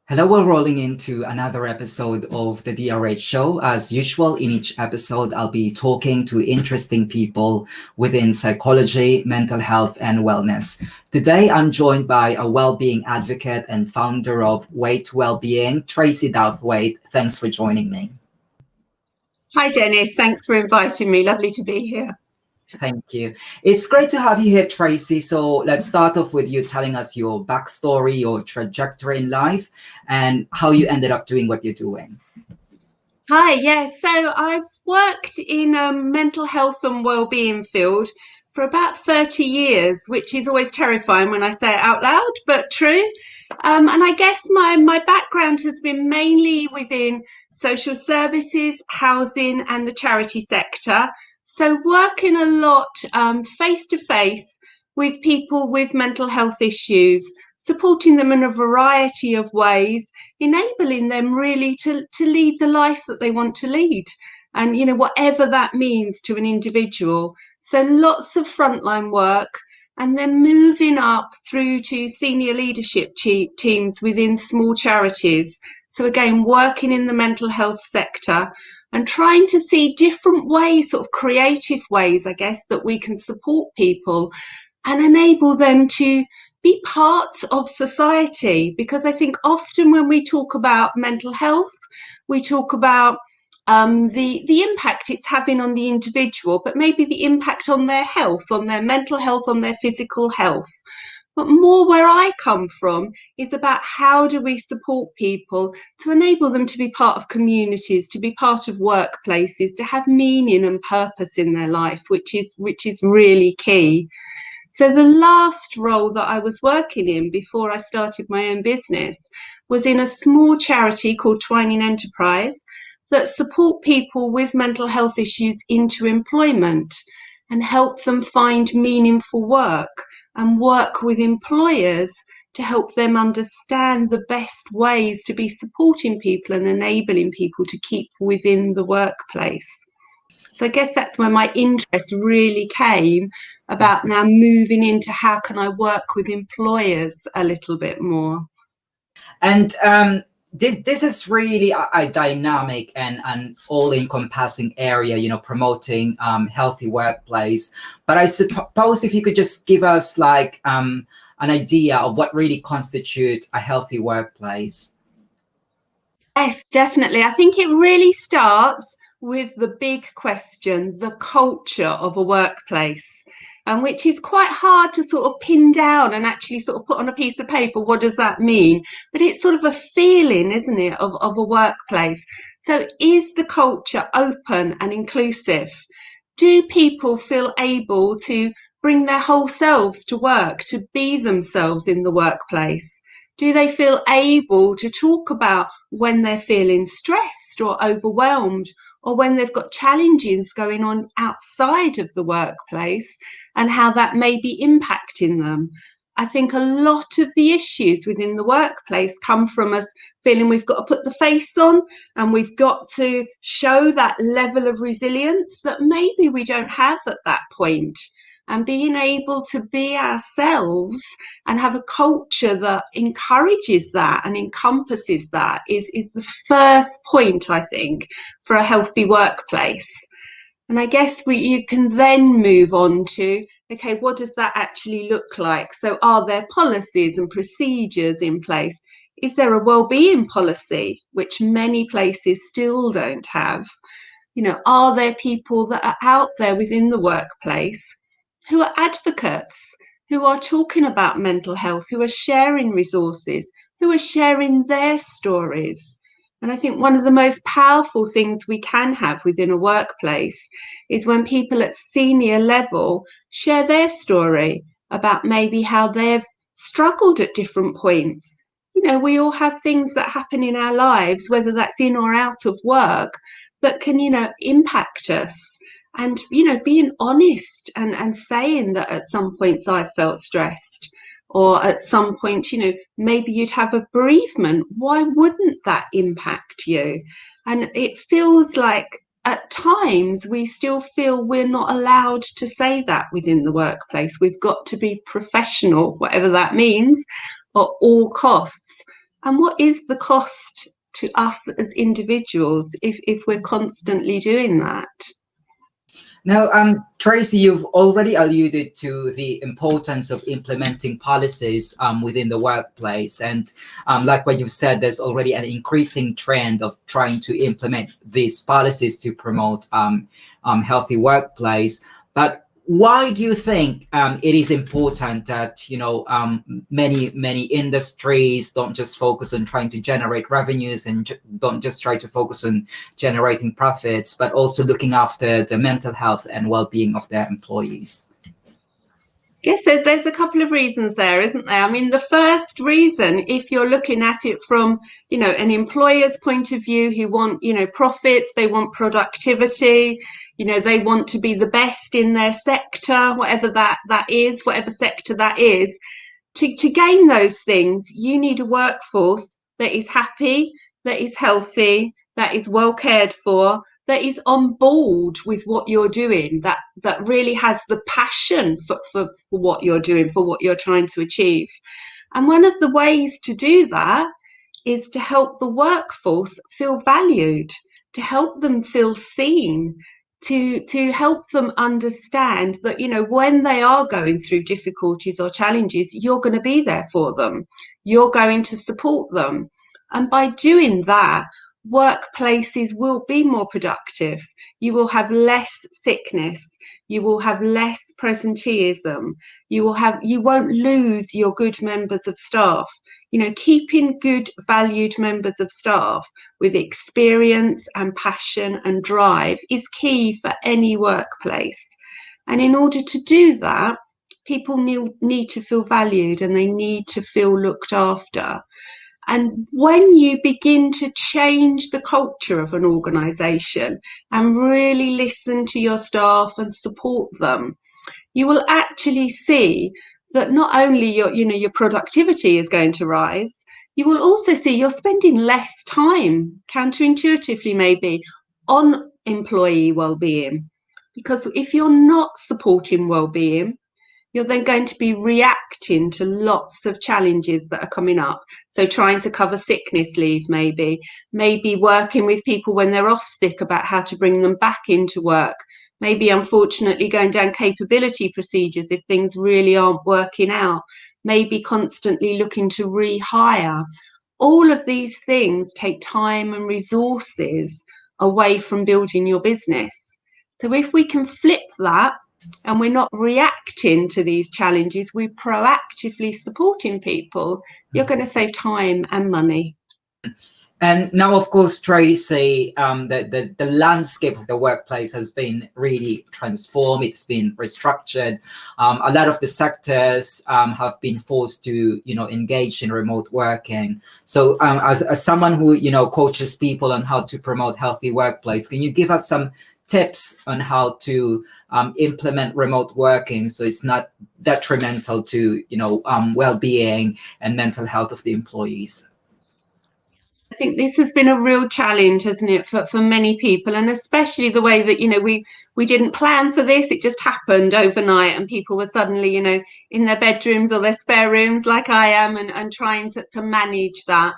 Hello, we're rolling into another episode of the DRH show. As usual, in each episode, I'll be talking to interesting people within psychology, mental health, and wellness. Today, I'm joined by a well-being advocate and founder of Wellbeing, Tracy Douthwaite. Thanks for joining me. Hi, Dennis. Thanks for inviting me. Lovely to be here. Thank you. It's great to have you here, Tracy. So let's start off with you telling us your backstory, your trajectory in life, and how you ended up doing what you're doing. Hi, yes. So I've worked in a mental health and wellbeing field for about 30 years, which is always terrifying when I say it out loud, but true. And I guess my background has been mainly within social services, housing, and the charity sector. So working a lot face to face with people with mental health issues, supporting them in a variety of ways, enabling them really to lead the life that they want to lead. And, whatever that means to an individual. So lots of frontline work, and then moving up through to senior leadership teams within small charities. So again, working in the mental health sector and trying to see different ways, sort of creative ways, I guess, that we can support people and enable them to be parts of society. Because I think often when we talk about mental health, we talk about the impact it's having on the individual, but maybe the impact on their health, on their mental health, on their physical health. But more where I come from is about how do we support people to enable them to be part of communities, to be part of workplaces, to have meaning and purpose in their life, which is really key. So the last role that I was working in before I started my own business was in a small charity called Twining Enterprise that support people with mental health issues into employment and help them find meaningful work and work with employers to help them understand the best ways to be supporting people and enabling people to keep within the workplace. So I guess that's where my interest really came, about now moving into how can I work with employers a little bit more. And this is really a dynamic and all-encompassing area, promoting healthy workplace. But I suppose if you could just give us like an idea of what really constitutes a healthy workplace. Yes, definitely. I think it really starts with the big question, the culture of a workplace, and which is quite hard to sort of pin down and actually sort of put on a piece of paper. What does that mean? But it's sort of a feeling, isn't it, of a workplace. So is the culture open and inclusive? Do people feel able to bring their whole selves to work, to be themselves in the workplace? Do they feel able to talk about when they're feeling stressed or overwhelmed, or when they've got challenges going on outside of the workplace and how that may be impacting them? I think a lot of the issues within the workplace come from us feeling we've got to put the face on and we've got to show that level of resilience that maybe we don't have at that point. And being able to be ourselves and have a culture that encourages that and encompasses that is the first point, I think, for a healthy workplace. And I guess you can then move on to, okay, what does that actually look like? So are there policies and procedures in place? Is there a wellbeing policy, which many places still don't have? Are there people that are out there within the workplace who are advocates, who are talking about mental health, who are sharing resources, who are sharing their stories? And I think one of the most powerful things we can have within a workplace is when people at senior level share their story about maybe how they've struggled at different points. We all have things that happen in our lives, whether that's in or out of work, that can, impact us. And, being honest and saying that at some points I felt stressed, or at some point, maybe you'd have a bereavement. Why wouldn't that impact you? And it feels like at times we still feel we're not allowed to say that within the workplace. We've got to be professional, whatever that means, at all costs. And what is the cost to us as individuals if we're constantly doing that? Now, Tracy, you've already alluded to the importance of implementing policies within the workplace. And like what you've said, there's already an increasing trend of trying to implement these policies to promote healthy workplace. But why do you think it is important that many industries don't just focus on trying to generate revenues and don't just try to focus on generating profits, but also looking after the mental health and well-being of their employees? Yes, there's a couple of reasons there, isn't there? I mean, the first reason, if you're looking at it from, an employer's point of view, who want, profits, they want productivity, they want to be the best in their sector, whatever that is, whatever sector that is. To gain those things, you need a workforce that is happy, that is healthy, that is well cared for, that is on board with what you're doing, that really has the passion for what you're doing, for what you're trying to achieve. And one of the ways to do that is to help the workforce feel valued, to help them feel seen, to help them understand that, when they are going through difficulties or challenges, you're going to be there for them. You're going to support them. And by doing that, workplaces will be more productive. You will have less sickness. You will have less presenteeism. You won't lose your good members of staff. Keeping good, valued members of staff with experience and passion and drive is key for any workplace. And in order to do that, people need to feel valued and they need to feel looked after. And when you begin to change the culture of an organisation and really listen to your staff and support them, you will actually see that not only your productivity is going to rise, you will also see you're spending less time, counterintuitively maybe, on employee well-being. Because if you're not supporting well-being, you're then going to be reacting to lots of challenges that are coming up. So trying to cover sickness leave, maybe working with people when they're off sick about how to bring them back into work, maybe unfortunately going down capability procedures if things really aren't working out, maybe constantly looking to rehire. All of these things take time and resources away from building your business. So if we can flip that, and we're not reacting to these challenges, we're proactively supporting people, you're going to save time and money. And now, of course, Tracy, the landscape of the workplace has been really transformed. It's been restructured. A lot of the sectors have been forced to, engage in remote working. So as someone who, coaches people on how to promote healthy workplace, can you give us some tips on how to implement remote working so it's not detrimental to, well-being and mental health of the employees? I think this has been a real challenge, hasn't it, for many people, and especially the way that, we didn't plan for this. It just happened overnight and people were suddenly, in their bedrooms or their spare rooms like I am and trying to manage that.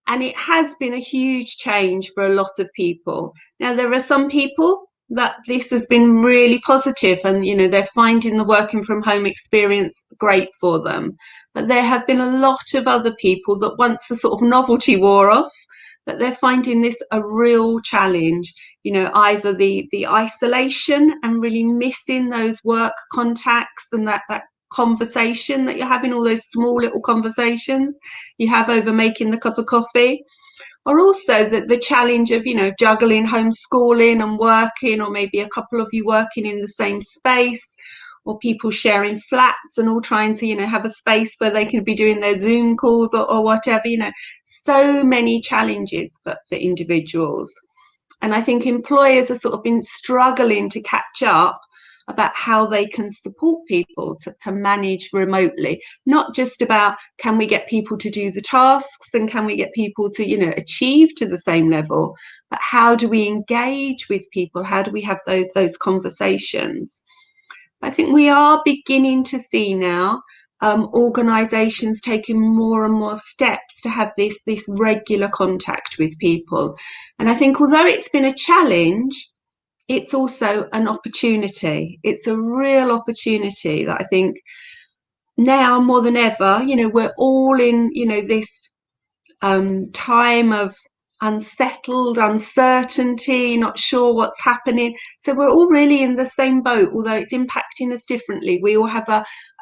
And it has been a huge change for a lot of people. Now, there are some people that this has been really positive and, they're finding the working from home experience great for them. But there have been a lot of other people that once the sort of novelty wore off, that they're finding this a real challenge, either the isolation and really missing those work contacts and that conversation that you're having, all those small little conversations you have over making the cup of coffee, or also the challenge of, juggling homeschooling and working, or maybe a couple of you working in the same space, or people sharing flats and all trying to, have a space where they can be doing their Zoom calls or whatever, so many challenges for individuals. And I think employers have sort of been struggling to catch up about how they can support people to manage remotely, not just about can we get people to do the tasks and can we get people to, achieve to the same level, but how do we engage with people? How do we have those conversations? I think we are beginning to see now organisations taking more and more steps to have this regular contact with people. And I think although it's been a challenge, it's also an opportunity. It's a real opportunity that I think now more than ever, we're all in, this time of unsettled uncertainty, not sure what's happening. So we're all really in the same boat, although it's impacting us differently. We all have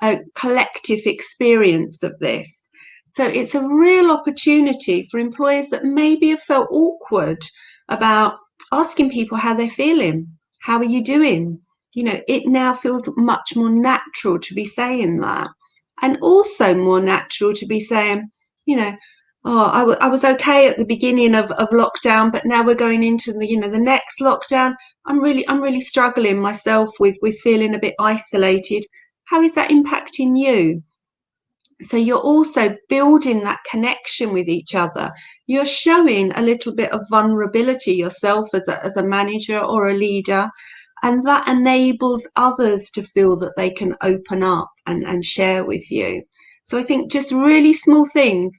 a collective experience of this. So it's a real opportunity for employers that maybe have felt awkward about asking people how they're feeling. How are you doing? It now feels much more natural to be saying that. And also more natural to be saying, oh, I was okay at the beginning of lockdown, but now we're going into the next lockdown. I'm really struggling myself with feeling a bit isolated. How is that impacting you? So you're also building that connection with each other. You're showing a little bit of vulnerability yourself as a manager or a leader, and that enables others to feel that they can open up and share with you. So I think just really small things,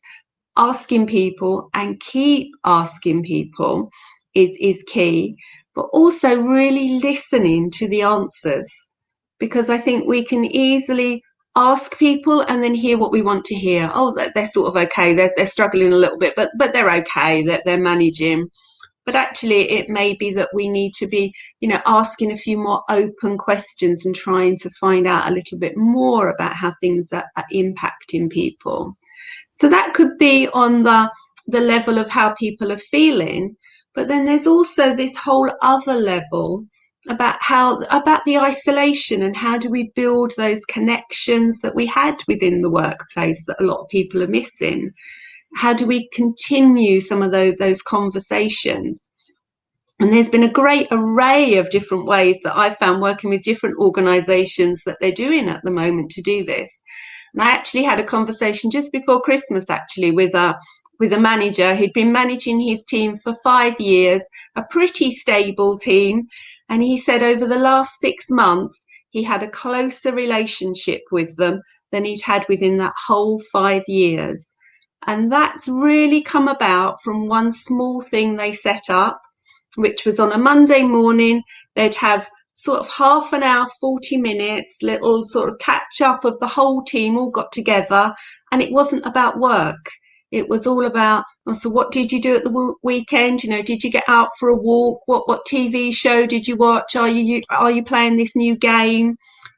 asking people and keep asking people is key, but also really listening to the answers, because I think we can easily ask people and then hear what we want to hear. Oh, they're sort of okay, they're struggling a little bit, but they're okay, that they're managing. But actually it may be that we need to be asking a few more open questions and trying to find out a little bit more about how things are impacting people. So that could be on the level of how people are feeling, but then there's also this whole other level about the isolation, and how do we build those connections that we had within the workplace that a lot of people are missing. How do we continue some of those conversations? And there's been a great array of different ways that I've found working with different organisations that they're doing at the moment to do this. And I actually had a conversation just before Christmas, actually, with a manager who'd been managing his team for 5 years, a pretty stable team. And he said over the last 6 months, he had a closer relationship with them than he'd had within that whole 5 years. And that's really come about from one small thing they set up, which was on a Monday morning, they'd have sort of half an hour, 40 minutes, little sort of catch up of the whole team all got together. And it wasn't about work. It was all about, so what did you do at the weekend? Did you get out for a walk? What TV show did you watch? Are you playing this new game?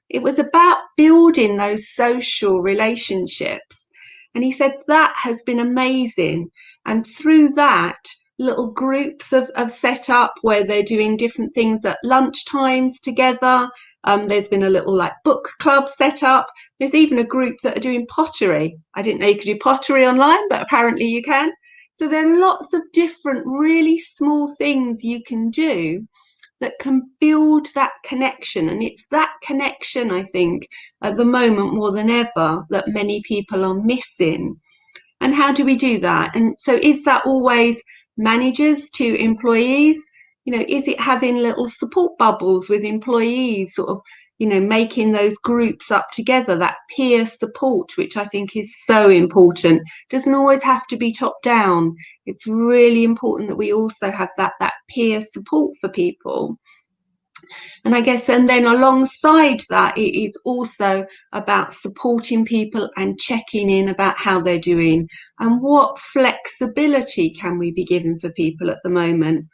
It was about building those social relationships. And he said that has been amazing. And through that, little groups have set up where they're doing different things at lunch times together. There's been a little book club set up. There's even a group that are doing pottery. I didn't know you could do pottery online, but apparently you can. So there are lots of different really small things you can do that can build that connection. And it's that connection, I think, at the moment more than ever, that many people are missing. And how do we do that? And so is that always managers to employees? Is it having little support bubbles with employees, sort of, making those groups up together, that peer support, which I think is so important. Doesn't always have to be top down. It's really important that we also have that peer support for people. And I guess, and then alongside that, it is also about supporting people and checking in about how they're doing, and what flexibility can we be giving for people at the moment.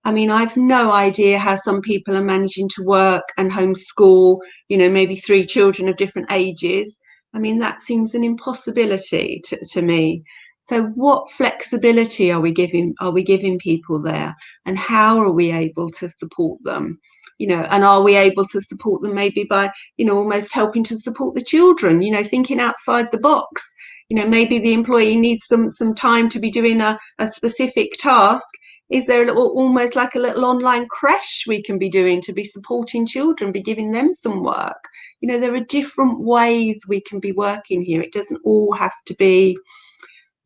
I mean, I've no idea how some people are managing to work and homeschool, maybe 3 children of different ages. I mean, that seems an impossibility to me. So what flexibility are we giving people there, and how are we able to support them? And are we able to support them maybe by, almost helping to support the children, thinking outside the box. Maybe the employee needs some time to be doing a specific task. Is there almost like a little online creche we can be doing to be supporting children, be giving them some work? There are different ways we can be working here. It doesn't all have to be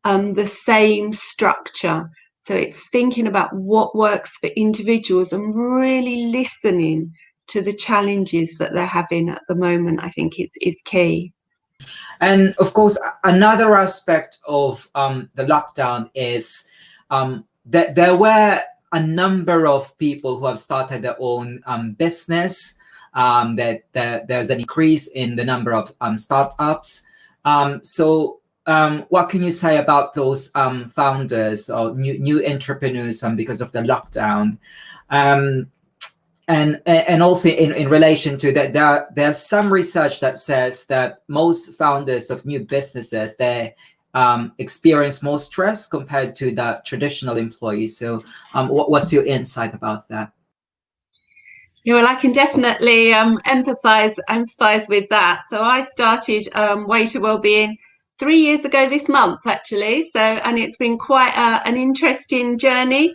the same structure. So it's thinking about what works for individuals and really listening to the challenges that they're having at the moment, I think is key. And of course, another aspect of the lockdown is that there were a number of people who have started their own business. That there's an increase in the number of startups. So, what can you say about those founders or new entrepreneurs because of the lockdown? Um, and also in relation to that, there's some research that says that most founders of new businesses, they experience more stress compared to the traditional employees. So what's your insight about that? Yeah, well, I can definitely emphasize with that. So I started Way to Wellbeing 3 years ago this month, actually. So, and it's been quite an interesting journey.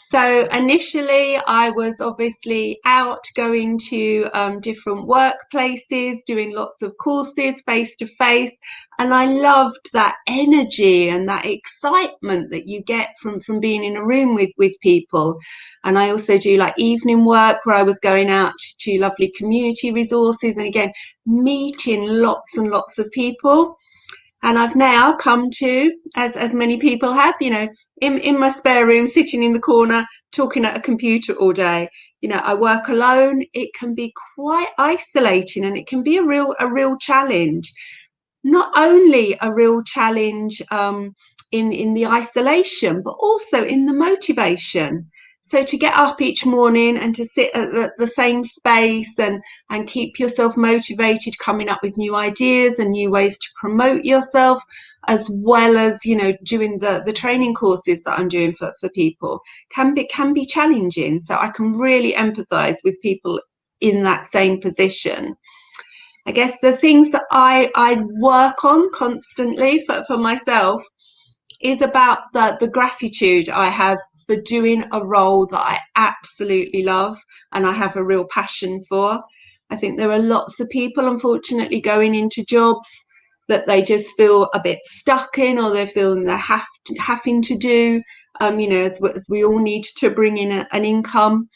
So initially, I was obviously out going to different workplaces, doing lots of courses face to face, and I loved that energy and that excitement that you get from being in a room with people. And I also do like evening work where I was going out to lovely community resources and again meeting lots and lots of people. And I've now come to, as many people have, in my spare room, sitting in the corner, talking at a computer all day. I work alone. It can be quite isolating, and it can be a real challenge. Not only a real challenge in the isolation, but also in the motivation. So to get up each morning and to sit at the same space and keep yourself motivated, coming up with new ideas and new ways to promote yourself, as well as doing the training courses that I'm doing for people, can be challenging. So I can really empathise with people in that same position. I guess the things that I work on constantly for myself is about the gratitude I have for doing a role that I absolutely love and I have a real passion for. I think there are lots of people, unfortunately, going into jobs that they just feel a bit stuck in, or they're feeling they're having to do, as we all need to bring in an income.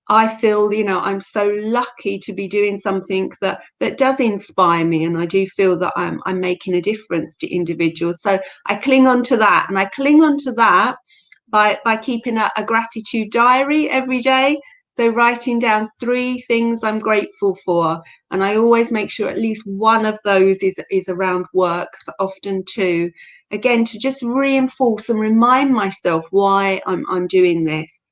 I feel, I'm so lucky to be doing something that does inspire me, and I do feel that I'm making a difference to individuals. So I cling on to that, and I cling on to that by keeping a gratitude diary every day. So writing down 3 things I'm grateful for, and I always make sure at least one of those is around work, often 2. Again, to just reinforce and remind myself why I'm doing this.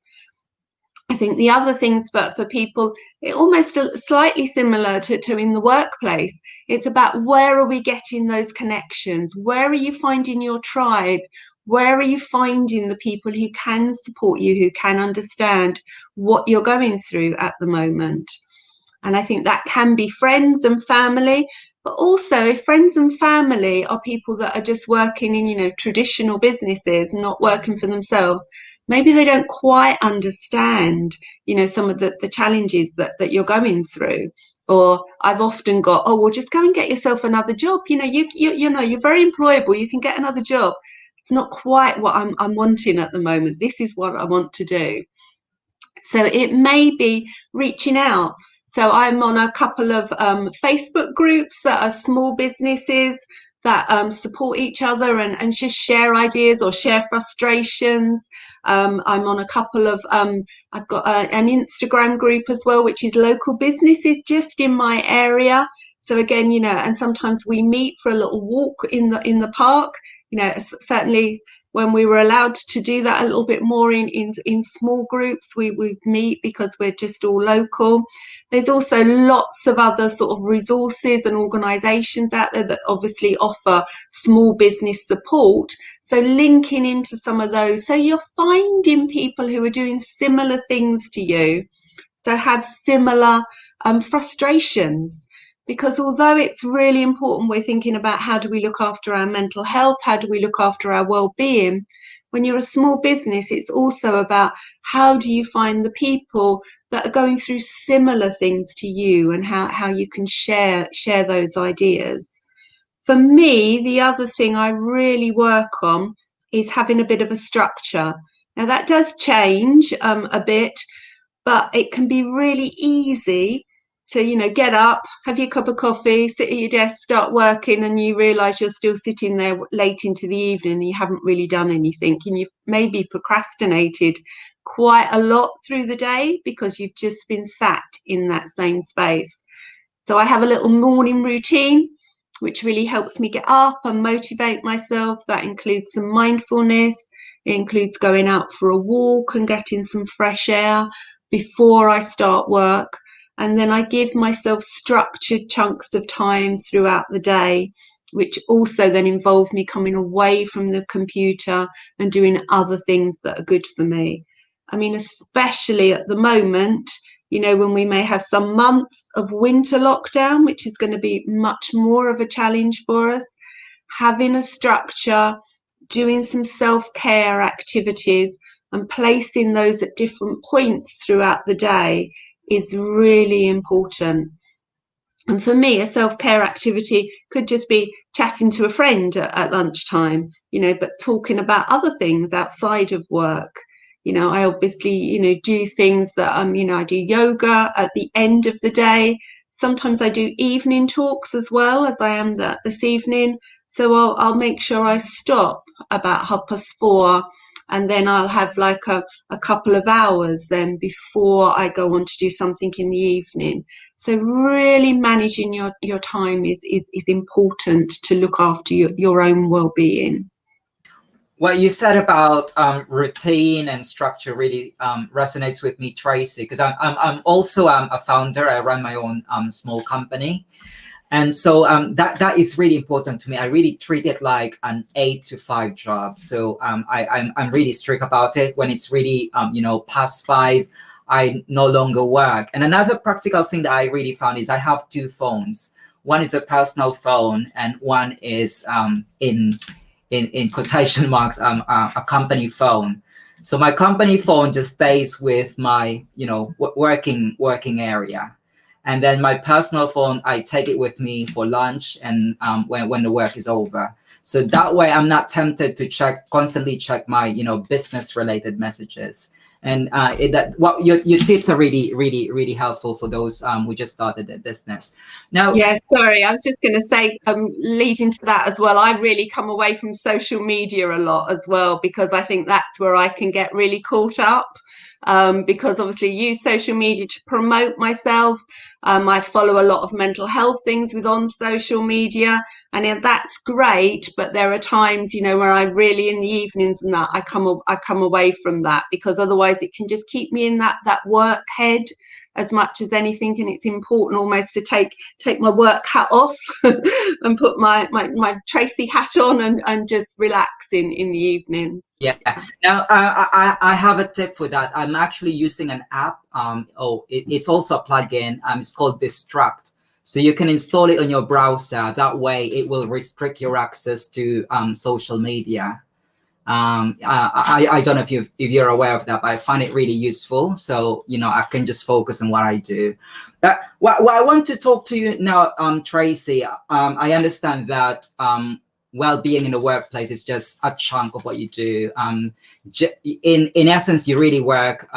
I think the other things for people, it almost slightly similar to in the workplace. It's about, where are we getting those connections? Where are you finding your tribe? Where are you finding the people who can support you, who can understand what you're going through at the moment? And I think that can be friends and family, but also if friends and family are people that are just working in, traditional businesses, not working for themselves, maybe they don't quite understand, some of the challenges that you're going through. Or I've often got, oh, well, just go and get yourself another job. You're very employable. You can get another job. It's not quite what I'm wanting at the moment. This is what I want to do. So it may be reaching out. So I'm on a couple of Facebook groups that are small businesses that support each other and just share ideas or share frustrations. I'm on a couple of, I've got an Instagram group as well, which is local businesses just in my area. So again, and sometimes we meet for a little walk in the park. Certainly when we were allowed to do that a little bit more in small groups, we meet because we're just all local. There's also lots of other sort of resources and organisations out there that obviously offer small business support. So linking into some of those. So you're finding people who are doing similar things to you, so have similar frustrations. Because although it's really important, we're thinking about how do we look after our mental health, how do we look after our well-being, when you're a small business, it's also about how do you find the people that are going through similar things to you, and how you can share those ideas. For me, the other thing I really work on is having a bit of a structure. Now that does change a bit, but it can be really easy to get up, have your cup of coffee, sit at your desk, start working, and you realise you're still sitting there late into the evening and you haven't really done anything, and you've maybe procrastinated quite a lot through the day because you've just been sat in that same space. So I have a little morning routine which really helps me get up and motivate myself. That includes some mindfulness. It includes going out for a walk and getting some fresh air before I start work. And then I give myself structured chunks of time throughout the day, which also then involve me coming away from the computer and doing other things that are good for me. I mean, especially at the moment, when we may have some months of winter lockdown, which is going to be much more of a challenge for us, having a structure, doing some self-care activities and placing those at different points throughout the day is really important. And for me, a self-care activity could just be chatting to a friend at lunchtime, but talking about other things outside of work. I obviously, do things that, I do yoga at the end of the day. Sometimes I do evening talks as well, as I am this evening. So I'll make sure I stop about 4:30, and then I'll have like a couple of hours then before I go on to do something in the evening. So really managing your time is important to look after your own well-being. What you said about routine and structure really resonates with me, Tracy, because I'm also a founder. I run my own small company. And so that is really important to me. I really treat it like an 8 to 5 job. So I'm really strict about it. When it's really, past 5, I no longer work. And another practical thing that I really found is I have 2 phones. One is a personal phone and one is in quotation marks, a company phone. So my company phone just stays with my, working area. And then my personal phone, I take it with me for lunch and when the work is over. So that way I'm not tempted to constantly check my, business related messages. And your tips are really, really, really helpful for those who just started their business. Now, yeah, sorry, I was just going to say, leading to that as well, I really come away from social media a lot as well, because I think that's where I can get really caught up. Because obviously use social media to promote myself. I follow a lot of mental health things on social media, and that's great. But there are times, where I really in the evenings and that I come away from that, because otherwise it can just keep me in that work head as much as anything. And it's important almost to take my work hat off and put my Tracy hat on and just relax in the evenings. Yeah. Now, I have a tip for that. I'm actually using an app. It's also a plugin. It's called Distract. So you can install it on your browser. That way, it will restrict your access to social media. I don't know if you're aware of that, but I find it really useful. So I can just focus on what I do. But what I want to talk to you now, Tracy. I understand that well-being in the workplace is just a chunk of what you do. In essence, you really work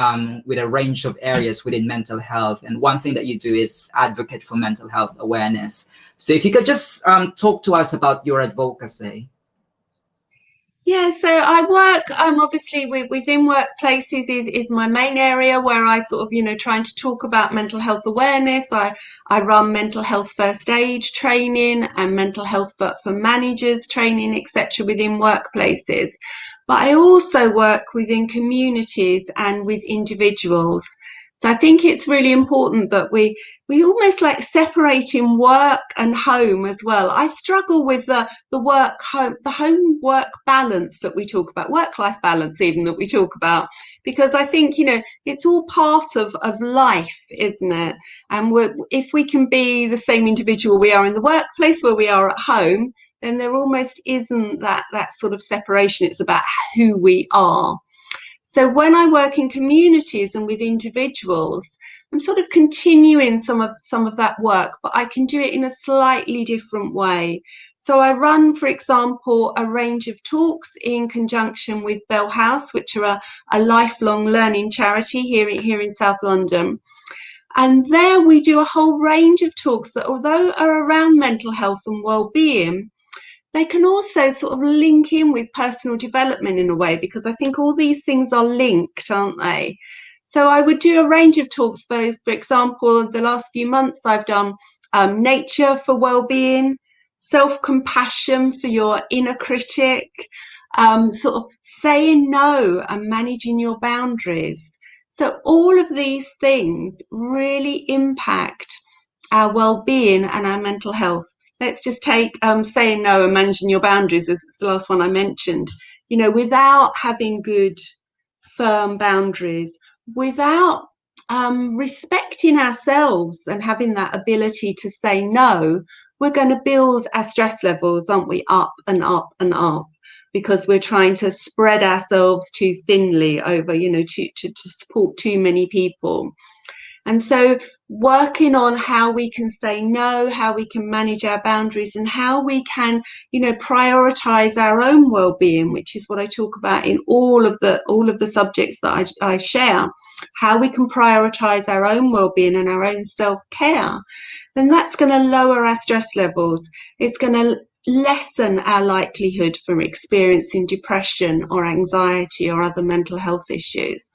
with a range of areas within mental health, and one thing that you do is advocate for mental health awareness. So if you could just talk to us about your advocacy. Yeah, so I work obviously within workplaces is my main area where I sort of trying to talk about mental health awareness. I run mental health first aid training and mental health for managers training, etc. within workplaces. But I also work within communities and with individuals. So I think it's really important that we almost like separating work and home as well. I struggle with the home work balance that we talk about, work life balance even that we talk about, because I think it's all part of life, isn't it? And if we can be the same individual we are in the workplace where we are at home, then there almost isn't that sort of separation. It's about who we are. So when I work in communities and with individuals, I'm sort of continuing some of that work, but I can do it in a slightly different way. So I run, for example, a range of talks in conjunction with Bell House, which are a lifelong learning charity here in South London. And there we do a whole range of talks that, although are around mental health and well-being, they can also sort of link in with personal development in a way, because I think all these things are linked, aren't they? So I would do a range of talks. For example, the last few months I've done nature for well-being, self-compassion for your inner critic, sort of saying no and managing your boundaries. So all of these things really impact our well-being and our mental health. Let's just take saying no and managing your boundaries as the last one I mentioned. You know, without having good, firm boundaries, without respecting ourselves and having that ability to say no, we're going to build our stress levels, aren't we, up and up and up, because we're trying to spread ourselves too thinly over, you know, to support too many people. And so working on how we can say no, how we can manage our boundaries, and how we can, you know, prioritize our own well-being, which is what I talk about in all of the subjects that I share, how we can prioritize our own well-being and our own self-care, then that's going to lower our stress levels. It's going to lessen our likelihood for experiencing depression or anxiety or other mental health issues.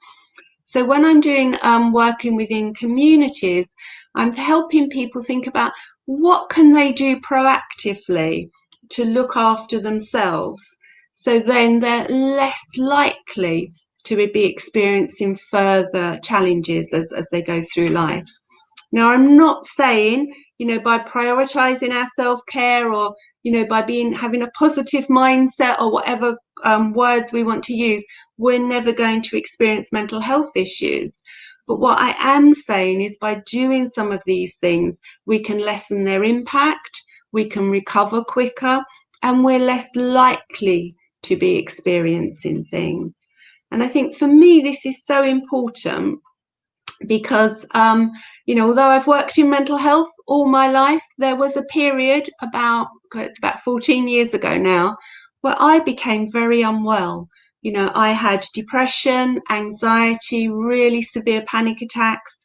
So when I'm doing working within communities, I'm helping people think about what can they do proactively to look after themselves, so then they're less likely to be experiencing further challenges as they go through life. Now, I'm not saying, you know, by prioritizing our self-care, or, you know, by having a positive mindset, or whatever words we want to use, we're never going to experience mental health issues. But what I am saying is, by doing some of these things, we can lessen their impact, we can recover quicker, and we're less likely to be experiencing things. And I think for me, this is so important, because you know, although I've worked in mental health all my life, there was a period it's about 14 years ago now, where I became very unwell. You know, I had depression, anxiety, really severe panic attacks.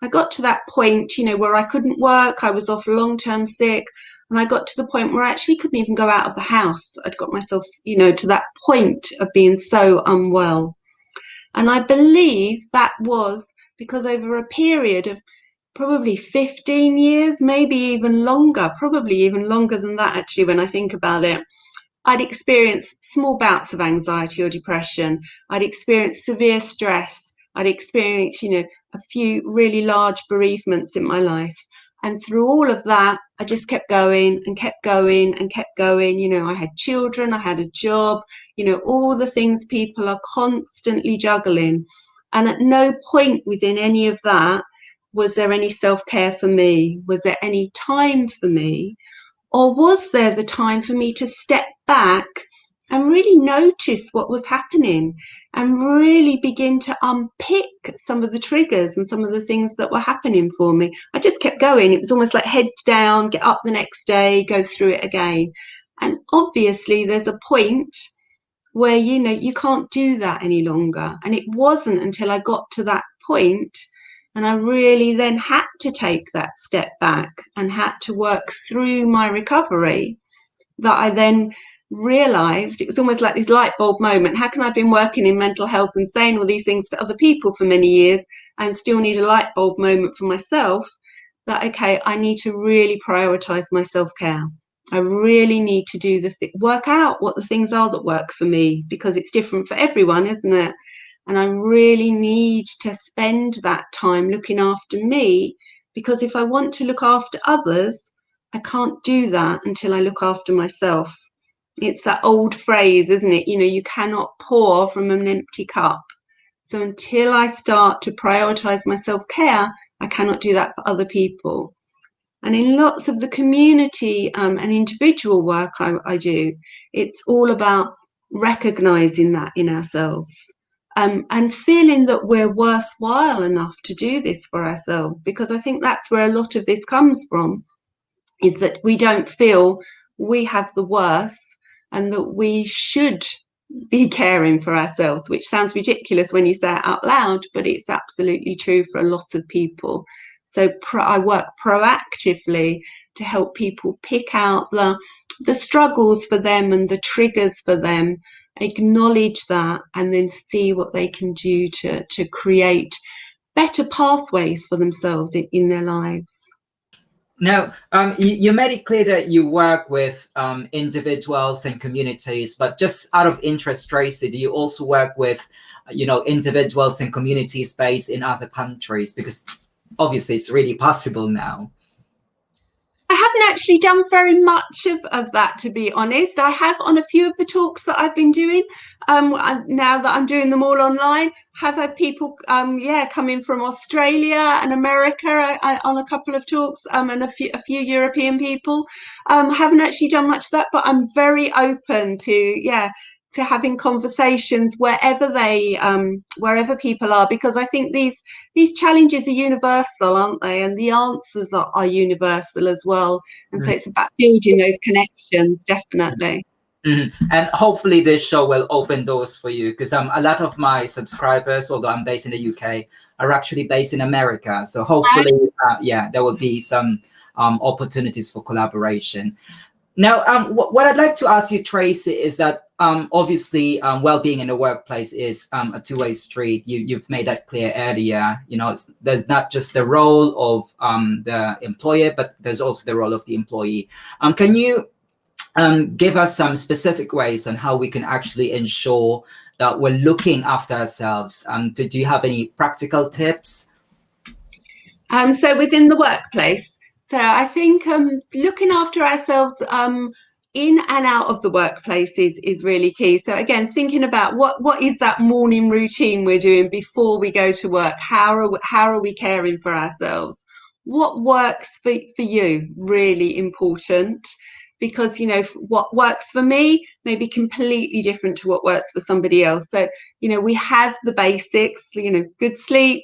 I got to that point, you know, where I couldn't work, I was off long-term sick, and I got to the point where I actually couldn't even go out of the house. I'd got myself, you know, to that point of being so unwell. And I believe that was because over a period of probably 15 years, maybe even longer, probably even longer than that, actually, when I think about it, I'd experienced small bouts of anxiety or depression. I'd experienced severe stress. I'd experienced, you know, a few really large bereavements in my life. And through all of that, I just kept going and kept going and kept going. You know, I had children, I had a job, you know, all the things people are constantly juggling. And at no point within any of that was there any self-care for me. Was there any time for me? Or was there the time for me to step back and really notice what was happening, and really begin to unpick some of the triggers and some of the things that were happening for me? I just kept going. It was almost like head down, get up the next day, go through it again. And obviously there's a point where, you know, you can't do that any longer. And it wasn't until I got to that point, and I really then had to take that step back and had to work through my recovery, that I then realized it was almost like this light bulb moment. How can I have been working in mental health and saying all these things to other people for many years and still need a light bulb moment for myself? That, okay, I need to really prioritize my self-care. I really need to do work out what the things are that work for me, because it's different for everyone, isn't it? And I really need to spend that time looking after me, because if I want to look after others, I can't do that until I look after myself. It's that old phrase, isn't it? You know, you cannot pour from an empty cup. So until I start to prioritize my self-care, I cannot do that for other people. And in lots of the community and individual work I do, it's all about recognizing that in ourselves, and feeling that we're worthwhile enough to do this for ourselves. Because I think that's where a lot of this comes from, is that we don't feel we have the worth and that we should be caring for ourselves, which sounds ridiculous when you say it out loud, but it's absolutely true for a lot of people. So I work proactively to help people pick out the struggles for them and the triggers for them, acknowledge that, and then see what they can do to create better pathways for themselves in their lives. Now, you made it clear that you work with individuals and communities, but just out of interest, Tracy, do you also work with, individuals and communities based in other countries? Because obviously it's really possible now. I haven't actually done very much of that, to be honest. I have on a few of the talks that I've been doing. Now that I'm doing them all online, have had people, coming from Australia and America on a couple of talks, and a few European people. Haven't actually done much of that, but I'm very open to having conversations wherever people are, because I think these challenges are universal, aren't they? And the answers are universal as well. And so it's about building those connections, definitely. Mm-hmm. And hopefully this show will open doors for you, because a lot of my subscribers, although I'm based in the UK, are actually based in America. So hopefully, there will be some opportunities for collaboration. Now, what I'd like to ask you, Tracy, is that obviously well-being in the workplace is a two-way street. You've made that clear earlier. There's not just the role of the employer, but there's also the role of the employee. Can you give us some specific ways on how we can actually ensure that we're looking after ourselves? Do you have any practical tips? So within the workplace, so I think looking after ourselves in and out of the workplace is really key. So again, thinking about what is that morning routine we're doing before we go to work? How are we caring for ourselves? What works for you? Really important, because what works for me may be completely different to what works for somebody else. So we have the basics, good sleep,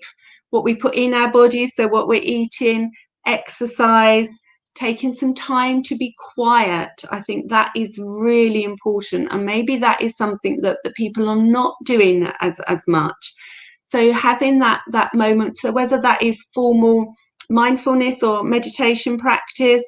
what we put in our bodies, so what we're eating, exercise, taking some time to be quiet. I think that is really important, and maybe that is something that people are not doing as much. So having that moment, so whether that is formal mindfulness or meditation practice,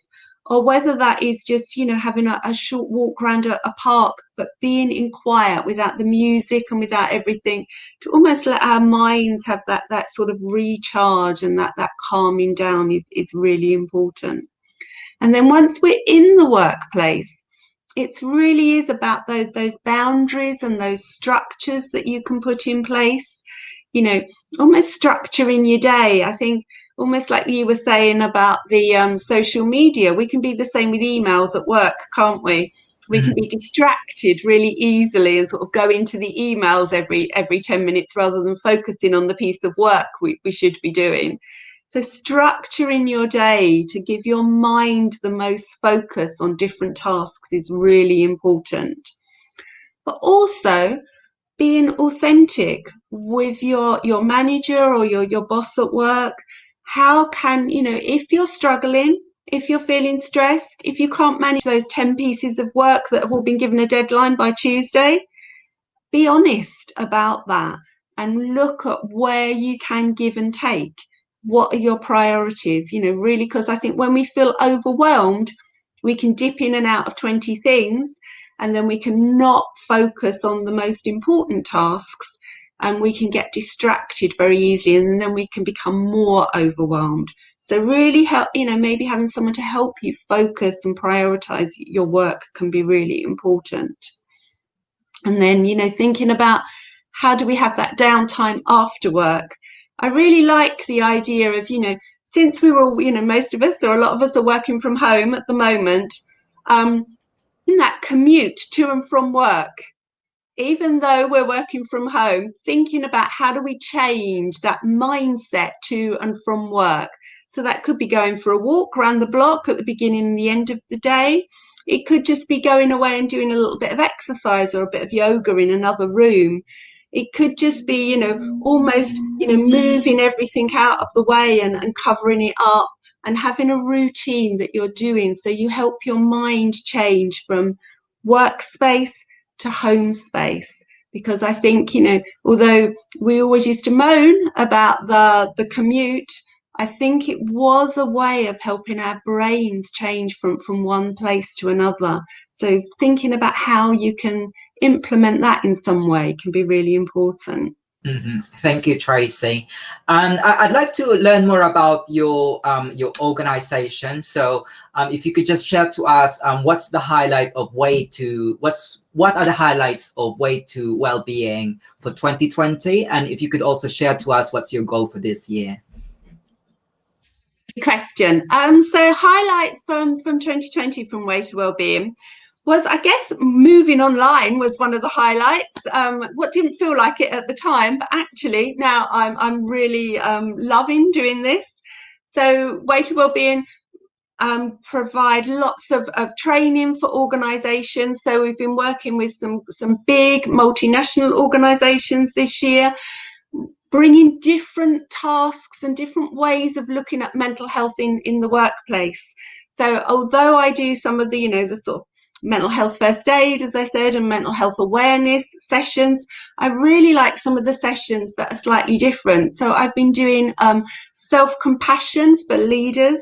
or whether that is just having a short walk around a park, but being in quiet without the music and without everything, to almost let our minds have that sort of recharge, and that calming down is really important. And then once we're in the workplace, it really is about those boundaries and those structures that you can put in place, almost structuring your day. I think almost like you were saying about the social media, we can be the same with emails at work, can't we? We can be distracted really easily and sort of go into the emails every 10 minutes rather than focusing on the piece of work we should be doing. So structuring your day to give your mind the most focus on different tasks is really important. But also being authentic with your manager or your boss at work. How can, if you're struggling, if you're feeling stressed, if you can't manage those 10 pieces of work that have all been given a deadline by Tuesday, be honest about that and look at where you can give and take. What are your priorities? Really, because I think when we feel overwhelmed, we can dip in and out of 20 things, and then we can not focus on the most important tasks, and we can get distracted very easily, and then we can become more overwhelmed. So really help, maybe having someone to help you focus and prioritize your work can be really important. And then, thinking about how do we have that downtime after work? I really like the idea of, since we were all, most of us or a lot of us are working from home at the moment, in that commute to and from work, even though we're working from home, thinking about how do we change that mindset to and from work. So that could be going for a walk around the block at the beginning and the end of the day. It could just be going away and doing a little bit of exercise or a bit of yoga in another room. It could just be, almost, moving everything out of the way and covering it up and having a routine that you're doing. So you help your mind change from workspace to home space. Because I think, although we always used to moan about the commute, I think it was a way of helping our brains change from one place to another. So thinking about how you can implement that in some way can be really important. Thank you, Tracy. And I'd like to learn more about your organization. So, if you could just share to us, what are the highlights of Way to Wellbeing for 2020, and if you could also share to us what's your goal for this year. Question. So highlights from 2020 from Way to Wellbeing was, I guess, moving online was one of the highlights. What didn't feel like it at the time, but actually now I'm really loving doing this. So Way to Wellbeing provide lots of training for organisations. So we've been working with some big multinational organisations this year, bringing different tasks and different ways of looking at mental health in the workplace. So although I do some of the, the sort of mental health first aid, as I said, and mental health awareness sessions, I really like some of the sessions that are slightly different. So I've been doing self-compassion for leaders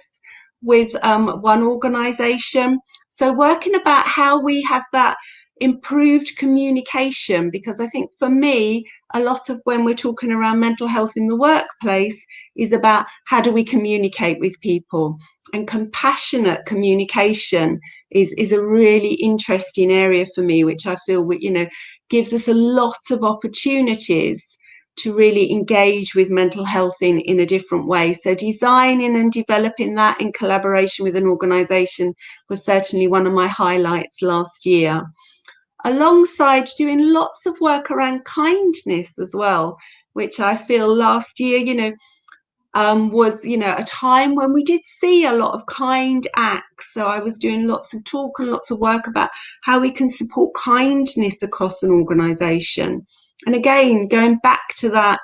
with one organisation. So working about how we have that improved communication, because I think for me, a lot of when we're talking around mental health in the workplace is about how do we communicate with people, and compassionate communication is a really interesting area for me, which I feel gives us a lot of opportunities to really engage with mental health in a different way. So designing and developing that in collaboration with an organisation was certainly one of my highlights last year, alongside doing lots of work around kindness as well, which I feel last year, was, a time when we did see a lot of kind acts. So I was doing lots of talk and lots of work about how we can support kindness across an organisation. And again, going back to that,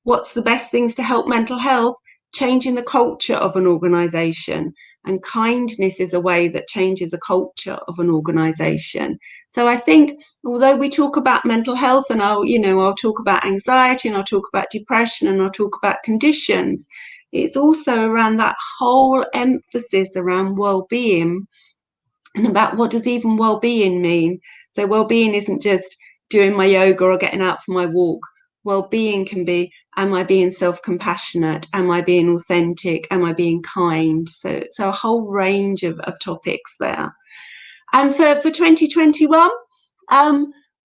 what's the best things to help mental health? Changing the culture of an organisation. And kindness is a way that changes the culture of an organisation. So I think, although we talk about mental health, and I'll talk about anxiety, and I'll talk about depression, and I'll talk about conditions, it's also around that whole emphasis around well-being, and about what does even well-being mean. So well-being isn't just doing my yoga or getting out for my walk. Well-being can be, am I being self-compassionate? Am I being authentic? Am I being kind? So a whole range of topics there. And for 2021,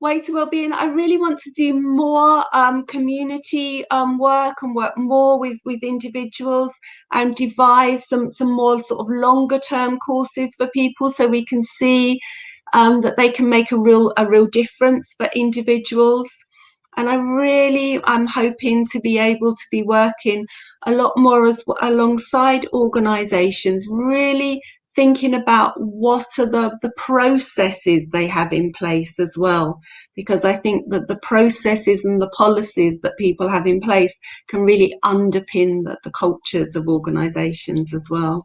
Way to Wellbeing, I really want to do more community work, and work more with individuals, and devise some more sort of longer term courses for people, so we can see that they can make a real difference for individuals. And I'm hoping to be able to be working a lot more alongside organisations, really thinking about what are the processes they have in place as well, because I think that the processes and the policies that people have in place can really underpin the cultures of organisations as well.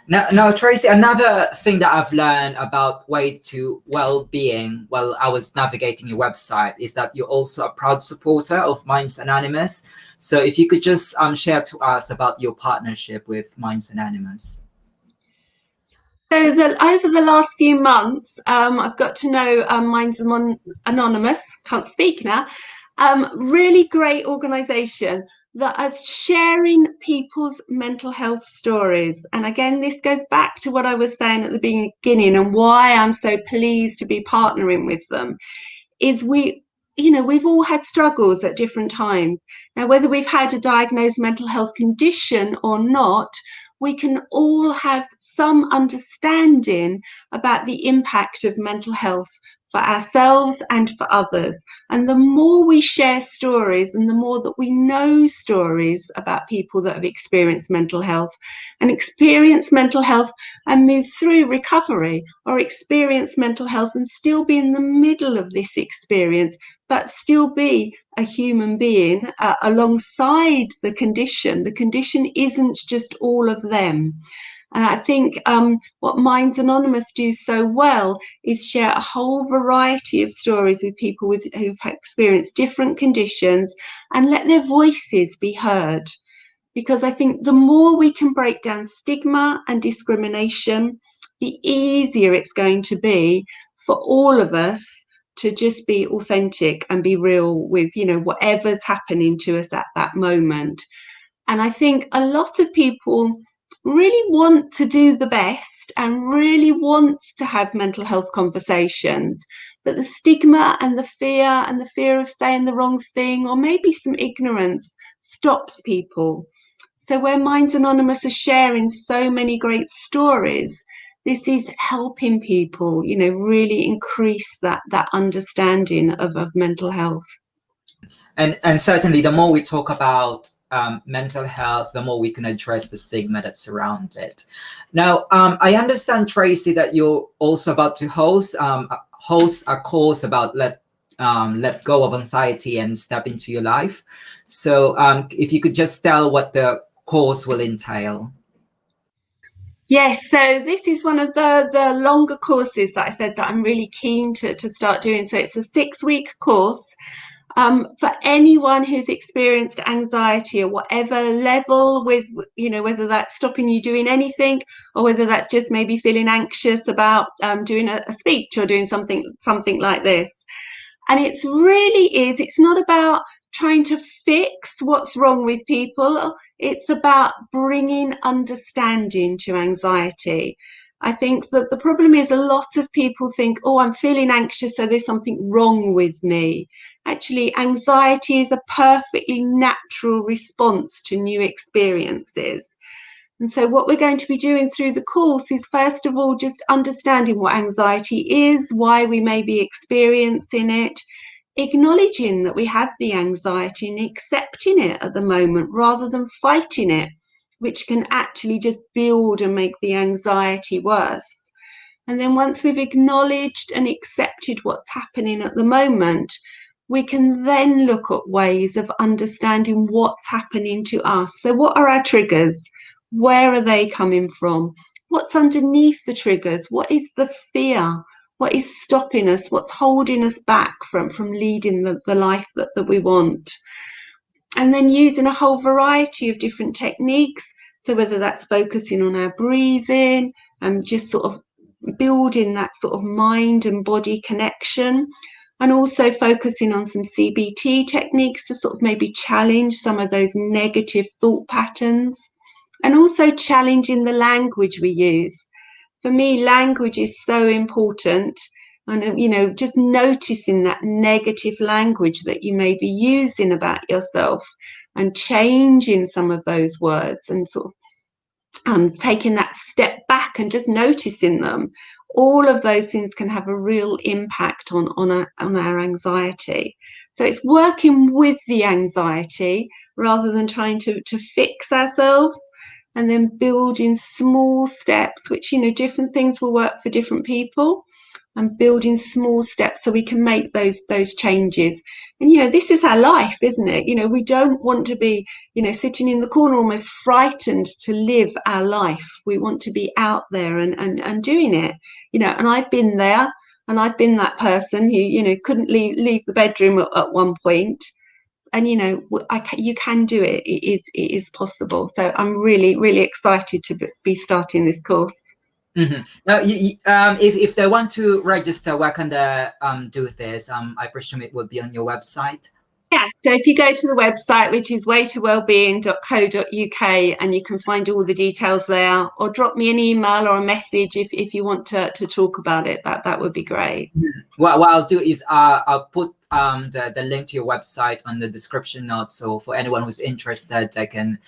Now, Tracy, another thing that I've learned about Way to Wellbeing while I was navigating your website is that you're also a proud supporter of Minds Anonymous. So if you could just share to us about your partnership with Minds Anonymous. So over the last few months, I've got to know Minds Anonymous, can't speak now, really great organisation that are sharing people's mental health stories. And again, this goes back to what I was saying at the beginning, and why I'm so pleased to be partnering with them, is we've all had struggles at different times. Now, whether we've had a diagnosed mental health condition or not, we can all have some understanding about the impact of mental health for ourselves and for others. And the more we share stories, and the more that we know stories about people that have experienced mental health and move through recovery, or experience mental health and still be in the middle of this experience, but still be a human being alongside the condition. The condition isn't just all of them. And I think what Minds Anonymous do so well is share a whole variety of stories with people who've experienced different conditions, and let their voices be heard. because I think the more we can break down stigma and discrimination, the easier it's going to be for all of us to just be authentic and be real with, whatever's happening to us at that moment. And I think a lot of people really want to do the best and really want to have mental health conversations, but the stigma and the fear of saying the wrong thing, or maybe some ignorance, stops people. So where Minds Anonymous are sharing so many great stories, this is helping people, really increase that understanding of mental health. And certainly, the more we talk about mental health, the more we can address the stigma that surrounds it. Now, I understand, Tracy, that you're also about to host a course about let go of anxiety and step into your life. So, if you could just tell what the course will entail. Yes, so this is one of the longer courses that I said that I'm really keen to start doing. So it's a 6-week course. For anyone who's experienced anxiety at whatever level, with whether that's stopping you doing anything, or whether that's just maybe feeling anxious about doing a speech or doing something like this. And it's not about trying to fix what's wrong with people. It's about bringing understanding to anxiety. I think that the problem is a lot of people think, oh, I'm feeling anxious, so there's something wrong with me. Actually, anxiety is a perfectly natural response to new experiences. And so what we're going to be doing through the course is, first of all, just understanding what anxiety is, why we may be experiencing it, acknowledging that we have the anxiety and accepting it at the moment rather than fighting it, which can actually just build and make the anxiety worse. And then once we've acknowledged and accepted what's happening at the moment, we can then look at ways of understanding what's happening to us. So what are our triggers? Where are they coming from? What's underneath the triggers? What is the fear? What is stopping us? What's holding us back from leading the life that we want? And then using a whole variety of different techniques. So whether that's focusing on our breathing and just sort of building that sort of mind and body connection, and also focusing on some CBT techniques to sort of maybe challenge some of those negative thought patterns, and also challenging the language we use. For me, language is so important. And, just noticing that negative language that you may be using about yourself and changing some of those words, and sort of taking that step back and just noticing them. All of those things can have a real impact on our anxiety. So it's working with the anxiety rather than trying to fix ourselves, and then building small steps, which, different things will work for different people, and building small steps so we can make those changes. And this is our life, isn't it? We don't want to be sitting in the corner almost frightened to live our life. We want to be out there and doing it. And I've been there, and I've been that person who couldn't leave the bedroom at one point. And you can do it. It is possible. So I'm really, really excited to be starting this course. Mm-hmm. Now, if they want to register, where can they do this? I presume it will be on your website. Yeah, so if you go to the website, which is waytowellbeing.co.uk, and you can find all the details there, or drop me an email or a message if you want to talk about it, that would be great. What I'll do is I'll put the link to your website on the description notes, so for anyone who's interested, they can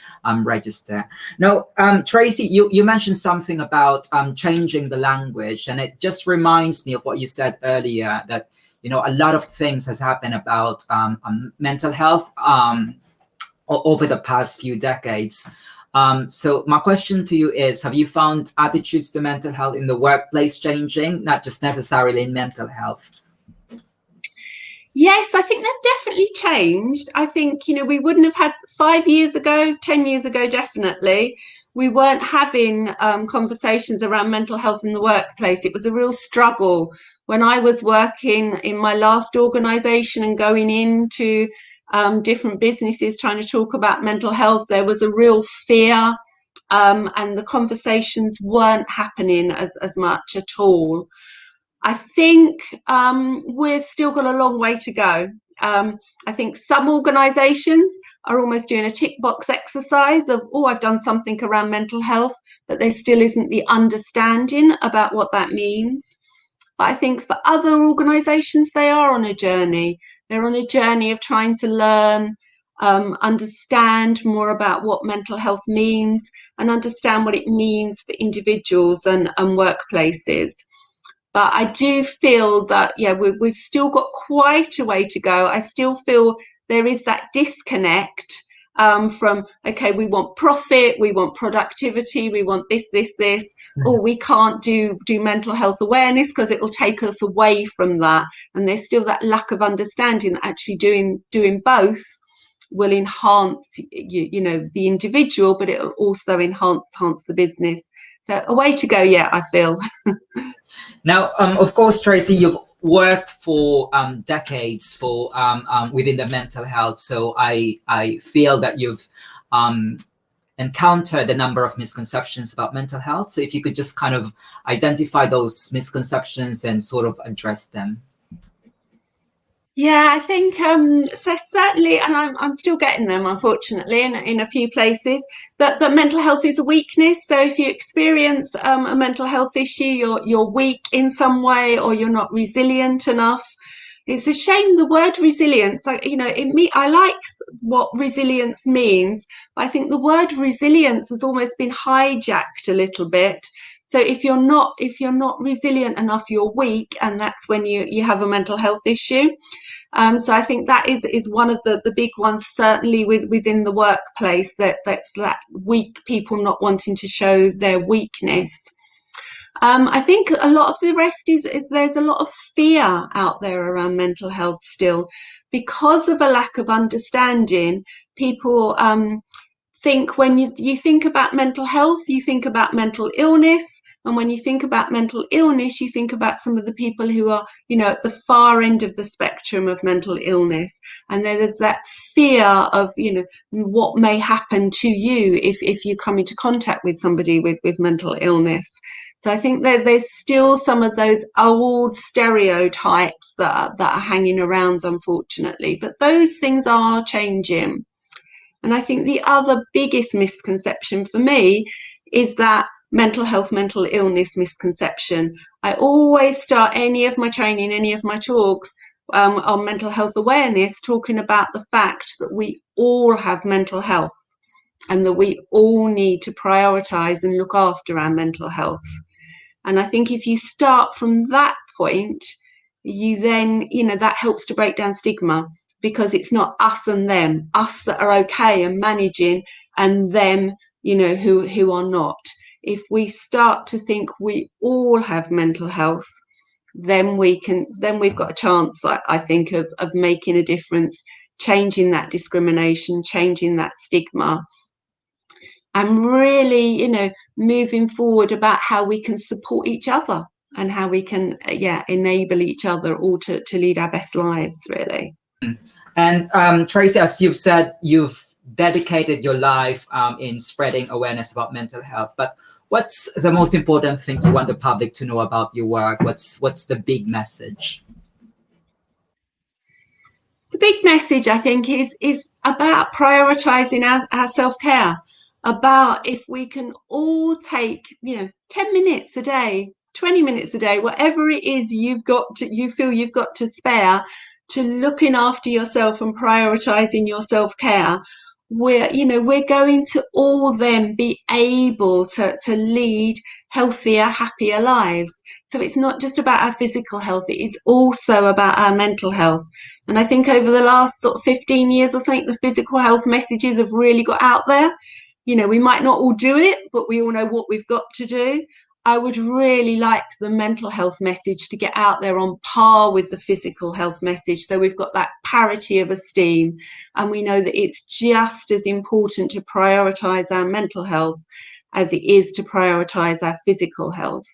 register. Now, Tracy, you mentioned something about changing the language, and it just reminds me of what you said earlier, that a lot of things has happened about mental health over the past few decades. So my question to you is, have you found attitudes to mental health in the workplace changing, not just necessarily in mental health? Yes, I think they've definitely changed. I think, we wouldn't have had 5 years ago, 10 years ago, definitely. We weren't having conversations around mental health in the workplace. It was a real struggle. When I was working in my last organisation and going into different businesses trying to talk about mental health, there was a real fear, and the conversations weren't happening as much at all. I think we've still got a long way to go. I think some organisations are almost doing a tick box exercise of, oh, I've done something around mental health, but there still isn't the understanding about what that means. But I think for other organisations, they are on a journey. They're on a journey of trying to learn, understand more about what mental health means, and understand what it means for individuals and workplaces. But I do feel that, yeah, we've still got quite a way to go. I still feel there is that disconnect from, okay, we want profit, we want productivity, we want this, or we can't do mental health awareness because it will take us away from that. And there's still that lack of understanding that actually doing both will enhance, you know, the individual, but it will also enhance the business. So a way to go yet, I feel. Now, of course, Tracy, you've worked for decades for within the mental health. So I feel that you've encountered a number of misconceptions about mental health. So if you could just kind of identify those misconceptions and sort of address them. Yeah, I think so certainly, and I'm still getting them, unfortunately, in a few places, that mental health is a weakness. So if you experience a mental health issue, you're weak in some way, or you're not resilient enough. It's a shame the word resilience, like, you know, I like what resilience means, but I think the word resilience has almost been hijacked a little bit. So if you're not resilient enough, you're weak, and that's when you have a mental health issue. So I think that is one of the big ones, certainly within the workplace, that's that weak people not wanting to show their weakness. I think a lot of the rest is there's a lot of fear out there around mental health still, because of a lack of understanding. People think when you think about mental health, you think about mental illness. And when you think about mental illness, you think about some of the people who are, you know, at the far end of the spectrum of mental illness. And there's that fear of, you know, what may happen to you if you come into contact with somebody with mental illness. So I think that there's still some of those old stereotypes that are hanging around, unfortunately. But those things are changing. And I think the other biggest misconception for me is that mental health, mental illness misconception. I always start any of my training, any of my talks on mental health awareness, talking about the fact that we all have mental health and that we all need to prioritise and look after our mental health. And I think if you start from that point, you then, you know, that helps to break down stigma, because it's not us and them, us that are okay and managing, and them, you know, who are not. If we start to think we all have mental health, then we've got a chance, I think, of making a difference, changing that discrimination, changing that stigma, and really, you know, moving forward about how we can support each other and how we can, enable each other all to lead our best lives, really. And Tracy, as you've said, you've dedicated your life in spreading awareness about mental health. But what's the most important thing you want the public to know about your work? What's the big message? The big message, I think, is about prioritising our self-care, about if we can all take, you know, 10 minutes a day, 20 minutes a day, whatever it is you feel you've got to spare, to looking after yourself and prioritising your self-care. We're going to all then be able to lead healthier, happier lives. So it's not just about our physical health, it is also about our mental health. And I think over the last sort of 15 years or something, the physical health messages have really got out there. You know, we might not all do it, but we all know what we've got to do. I would really like the mental health message to get out there on par with the physical health message. So we've got that parity of esteem, and we know that it's just as important to prioritise our mental health as it is to prioritise our physical health.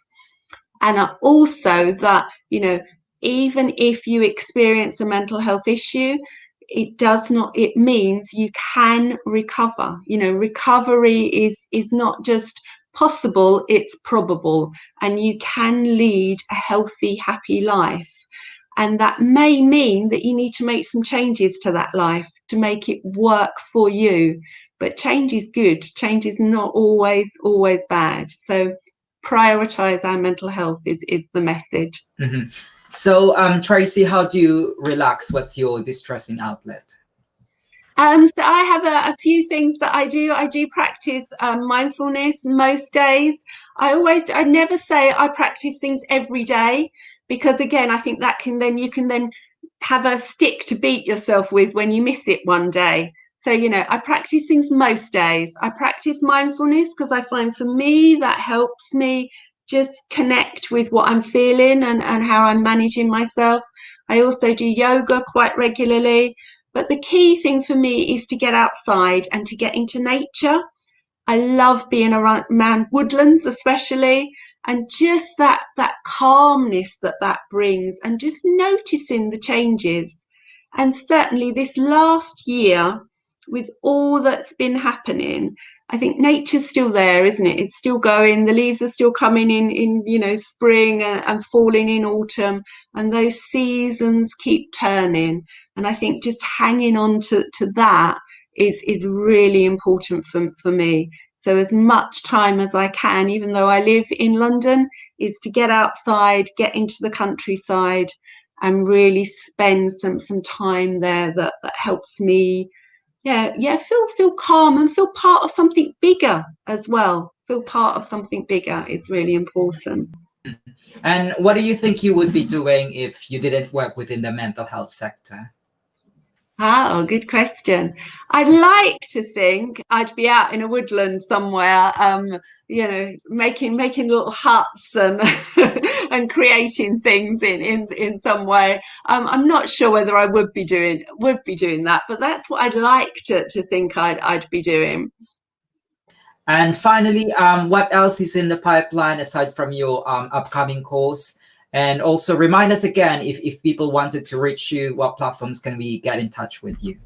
And also that, you know, even if you experience a mental health issue, it means you can recover. Recovery is not just possible, it's probable, and you can lead a healthy, happy life. And that may mean that you need to make some changes to that life to make it work for you. But change is good. Change is not always bad. So prioritize our mental health is the message. Mm-hmm. So, Tracy, how do you relax? What's your distressing outlet? So I have a few things that I do. I do practice mindfulness most days. I never say I practice things every day, because again, I think that you can then have a stick to beat yourself with when you miss it one day. So, I practice things most days. I practice mindfulness because I find for me that helps me just connect with what I'm feeling and how I'm managing myself. I also do yoga quite regularly. But the key thing for me is to get outside and to get into nature. I love being around woodlands, especially, and just that calmness that brings, and just noticing the changes. And certainly this last year, with all that's been happening, I think nature's still there, isn't it? It's still going. The leaves are still coming in spring and falling in autumn, and those seasons keep turning. And I think just hanging on to that is really important for me. So as much time as I can, even though I live in London, is to get outside, get into the countryside, and really spend some time there that helps me feel calm and feel part of something bigger as well. Feel part of something bigger is really important. And what do you think you would be doing if you didn't work within the mental health sector? Oh, good question. I'd like to think I'd be out in a woodland somewhere, making little huts and and creating things in some way. I'm not sure whether I would be doing that, but that's what I'd like to think I'd be doing. And finally, what else is in the pipeline aside from your upcoming course? And also remind us again, if people wanted to reach you, what platforms can we get in touch with you?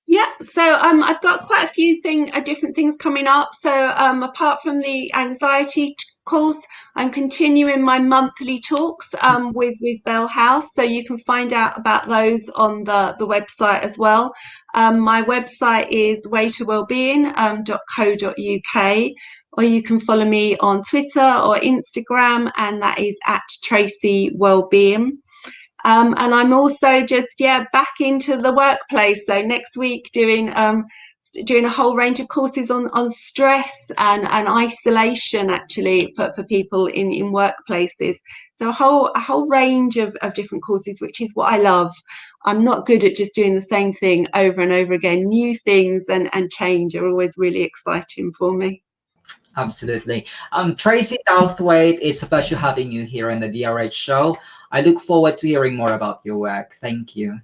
Yeah, so I've got quite a few different things coming up. So apart from the anxiety course, I'm continuing my monthly talks with Bell House. So you can find out about those on the website as well. My website is way2wellbeing.co.uk, or you can follow me on Twitter or Instagram, and that is at Tracy Wellbeing. And I'm also just back into the workplace. So next week doing a whole range of courses on stress and isolation, actually, for people in workplaces. So a whole range of different courses, which is what I love. I'm not good at just doing the same thing over and over again. New things and change are always really exciting for me. Absolutely. Tracy Douthwaite, it's a pleasure having you here on the DRH show. I look forward to hearing more about your work. Thank you.